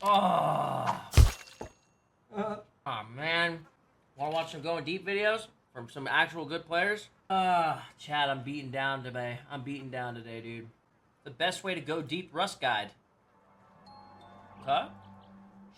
Oh, oh man. Wanna watch some going deep videos from some actual good players? Chad, I'm beaten down today. Dude. The best way to go deep Rust guide. Huh?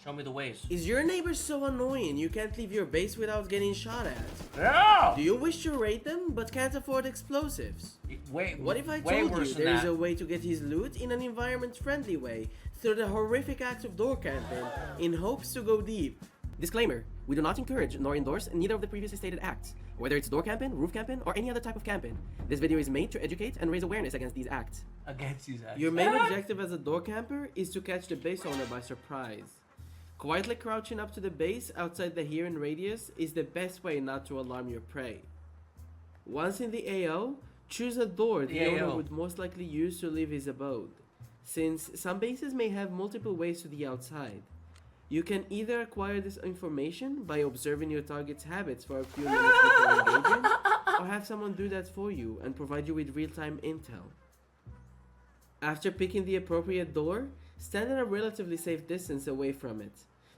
Show me the ways. Is your neighbor so annoying you can't leave your base without getting shot at? No! Do you wish to raid them but can't afford explosives? Wait, What if I told you there is a way to get his loot in an environment-friendly way through the horrific act of door camping in hopes to go deep? Disclaimer, we do not encourage nor endorse neither of the previously stated acts, whether it's door camping, roof camping, or any other type of camping. This video is made to educate and raise awareness against these acts. Your main objective as a door camper is to catch the base owner by surprise. Quietly crouching up to the base outside the hearing radius is the best way not to alarm your prey. Once in the AO, choose a door the owner would most likely use to leave his abode, since some bases may have multiple ways to the outside. You can either acquire this information by observing your target's habits for a few minutes before engaging, or have someone do that for you and provide you with real-time intel. After picking the appropriate door, stand at a relatively safe distance away from it,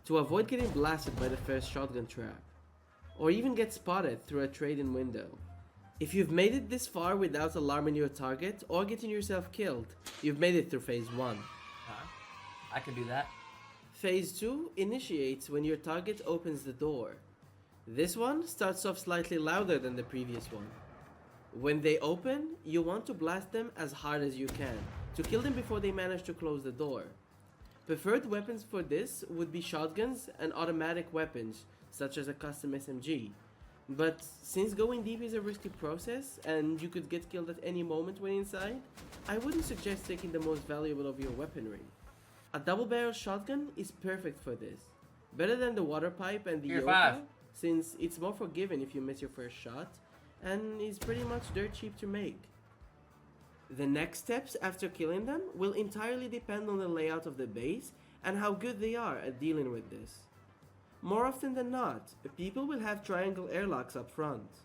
to avoid getting blasted by the first shotgun trap, or even get spotted through a trade-in window. If you've made it this far without alarming your target or getting yourself killed, you've made it through Phase 1. I can do that. Phase 2 initiates when your target opens the door. This one starts off slightly louder than the previous one. When they open, you want to blast them as hard as you can, to kill them before they manage to close the door. Preferred weapons for this would be shotguns and automatic weapons, such as a custom SMG. But since going deep is a risky process, and you could get killed at any moment when inside, I wouldn't suggest taking the most valuable of your weaponry. A double-barrel shotgun is perfect for this. Better than the water pipe and the Yoka, since it's more forgiving if you miss your first shot, and is pretty much dirt cheap to make. The next steps after killing them will entirely depend on the layout of the base and how good they are at dealing with this. More often than not, people will have triangle airlocks up front.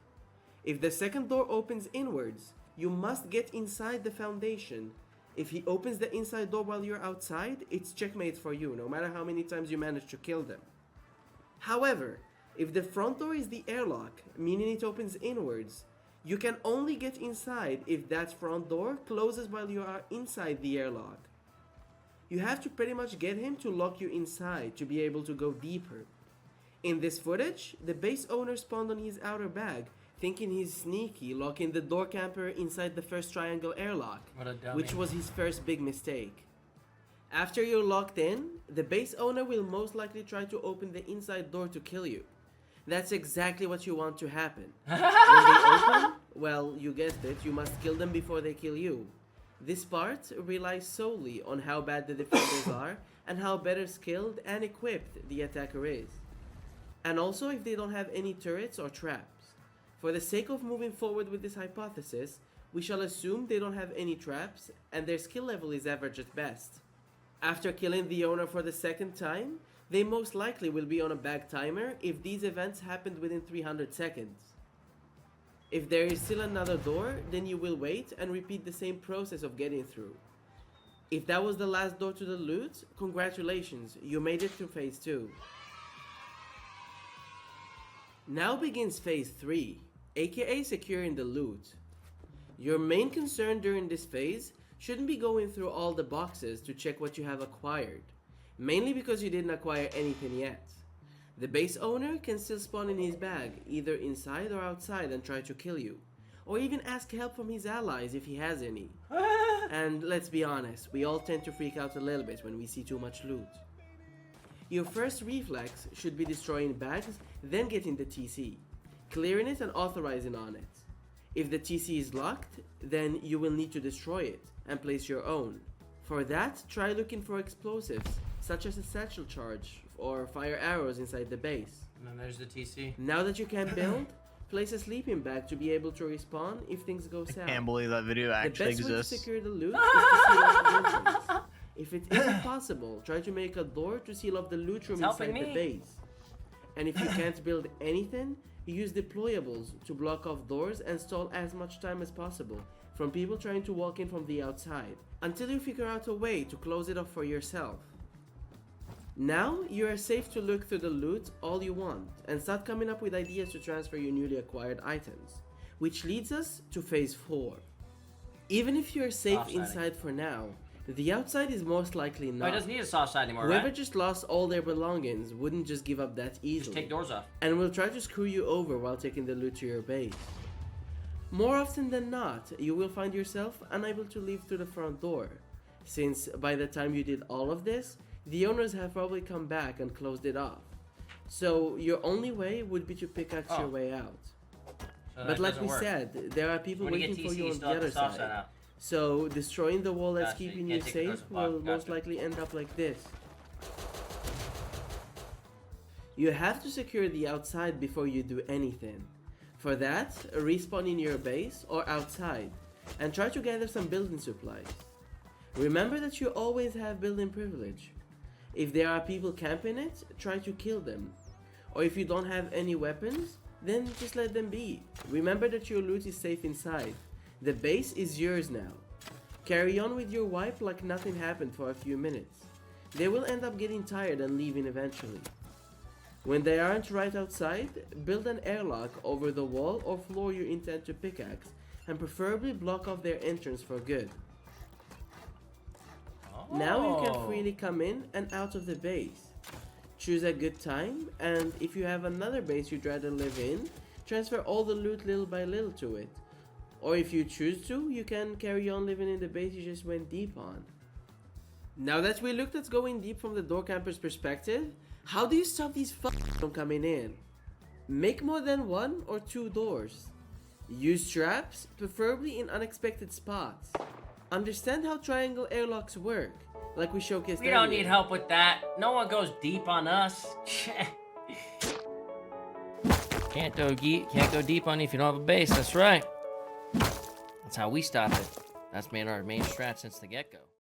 If the second door opens inwards, you must get inside the foundation. If he opens the inside door while you're outside, it's checkmate for you, no matter how many times you manage to kill them. However, if the front door is the airlock, meaning it opens inwards, you can only get inside if that front door closes while you are inside the airlock. You have to pretty much get him to lock you inside to be able to go deeper. In this footage, the base owner spawned on his outer bag, thinking he's sneaky, locking the door camper inside the first triangle airlock, which was his first big mistake. After you're locked in, the base owner will most likely try to open the inside door to kill you. That's exactly what you want to happen. When they open, well, you guessed it, you must kill them before they kill you. This part relies solely on how bad the defenders are and how better skilled and equipped the attacker is. And also if they don't have any turrets or traps. For the sake of moving forward with this hypothesis, we shall assume they don't have any traps and their skill level is average at best. After killing the owner for the second time, they most likely will be on a bag timer if these events happened within 300 seconds. If there is still another door, then you will wait and repeat the same process of getting through. If that was the last door to the loot, congratulations, you made it through Phase 2. Now begins Phase 3, aka securing the loot. Your main concern during this phase shouldn't be going through all the boxes to check what you have acquired, mainly because you didn't acquire anything yet. The base owner can still spawn in his bag, either inside or outside, and try to kill you, or even ask help from his allies if he has any. And let's be honest, we all tend to freak out a little bit when we see too much loot. Your first reflex should be destroying bags, then getting the TC, clearing it and authorizing on it. If the TC is locked, then you will need to destroy it and place your own. For that, try looking for explosives, such as a satchel charge or fire arrows inside the base. And then there's the TC. Now that you can build, place a sleeping bag to be able to respawn if things go south. I can't believe that video actually exists. The best way to secure the loot is to seal off the entrance. If it isn't possible, try to make a door to seal off the loot room inside the base. And if you can't build anything, use deployables to block off doors and stall as much time as possible from people trying to walk in from the outside, until you figure out a way to close it off for yourself. Now you are safe to look through the loot all you want and start coming up with ideas to transfer your newly acquired items, which leads us to phase 4. Even if you are safe Soft siding. inside for now, the outside is most likely Oh, not. it doesn't need a soft side anymore, Whoever right? just lost all their belongings wouldn't just give up that easily. Just take doors off. And will try to screw you over while taking the loot to your base. More often than not, you will find yourself unable to leave through the front door, since by the time you did all of this, the owners have probably come back and closed it off. So your only way would be to pickaxe your way out. So But that like doesn't we work. said, there are people When you waiting get for TC, you on still the have other soft side side. out. So destroying the wall that's Gotcha, you keeping you can't take the doors safe apart. will Gotcha. most likely end up like this. You have to secure the outside before you do anything. For that, respawn in your base or outside, and try to gather some building supplies. Remember that you always have building privilege. If there are people camping it, try to kill them. Or if you don't have any weapons, then just let them be. Remember that your loot is safe inside. The base is yours now. Carry on with your wipe like nothing happened for a few minutes. They will end up getting tired and leaving eventually. When they aren't right outside, build an airlock over the wall or floor you intend to pickaxe, and preferably block off their entrance for good. Oh. Now you can freely come in and out of the base. Choose a good time, and if you have another base you'd rather live in, transfer all the loot little by little to it. Or if you choose to, you can carry on living in the base you just went deep on. Now that we looked at going deep from the door camper's perspective, how do you stop these from coming in? Make more than 1 or 2 doors. Use traps, preferably in unexpected spots. Understand how triangle airlocks work, like we showcased We don't earlier. need help with that. No one goes deep on us. Can't go deep on you if you don't have a base. That's right. That's how we stop it. That's been our main strat since the get-go.